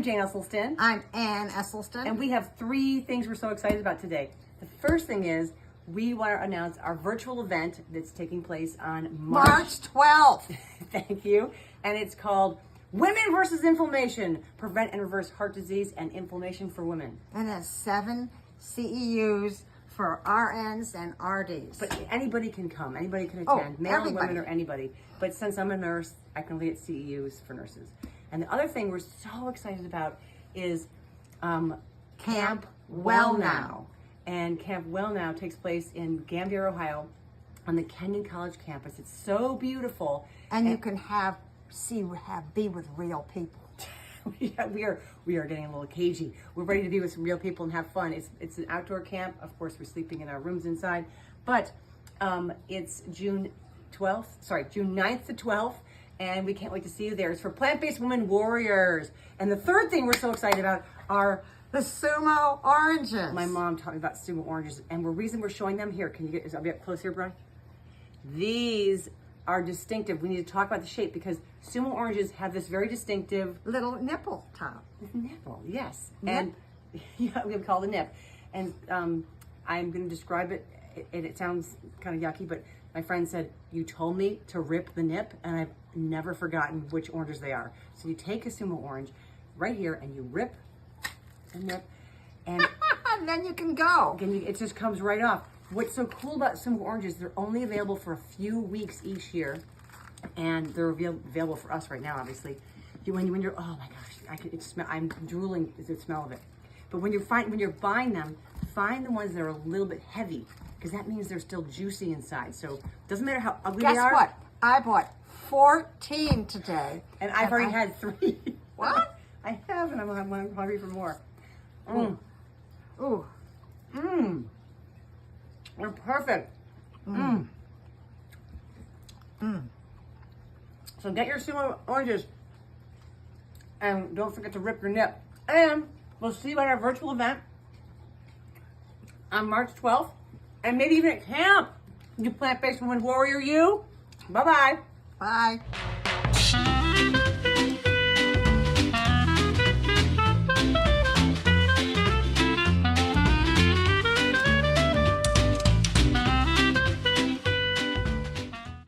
Jane Esselstyn. I'm Ann Esselstyn. And we have 3 things we're so excited about today. The first thing is we want to announce our virtual event that's taking place on March 12th. Thank you. And it's called Women versus Inflammation, Prevent and Reverse Heart Disease and Inflammation for Women. And it's 7 CEUs for RNs and RDs. But anybody can come. Anybody can attend. Male or women or anybody. But since I'm a nurse, I can lead at CEUs for nurses. And the other thing we're so excited about is Camp Well Now. And Camp Well Now takes place in Gambier, Ohio, on the Kenyon College campus. It's so beautiful. And you can be with real people. Yeah, we are getting a little cagey. We're ready to be with some real people and have fun. It's an outdoor camp. Of course, we're sleeping in our rooms inside. But it's June 9th to 12th. And we can't wait to see you there. It's for plant-based women warriors. And the third thing we're so excited about are the sumo oranges. My mom taught me about sumo oranges. And the reason we're showing them here, I'll be up close here, Brian? These are distinctive. We need to talk about the shape because sumo oranges have this very distinctive little nipple top. Nipple, yes. Nip? And yeah, we call it a nip. And I'm going to describe it, and it sounds kind of yucky, but my friend said, you told me to rip the nip, and I've never forgotten which oranges they are. So you take a sumo orange right here, and you rip the nip, and and then you can go. It just comes right off. What's so cool about sumo oranges, they're only available for a few weeks each year, and they're available for us right now, obviously. When you're, oh my gosh, I'm drooling at the smell of it. But when you're buying them, find the ones that are a little bit heavy, because that means they're still juicy inside. So it doesn't matter how ugly they are. Guess what? I bought 14 today. And I've already had 3. What? I have, and I'm hungry for more. Ooh. They're perfect. So get your sumo oranges, and don't forget to rip your nip. And we'll see you at our virtual event on March 12th, and maybe even at camp. You plant-based woman warrior, you. Bye-bye. Bye.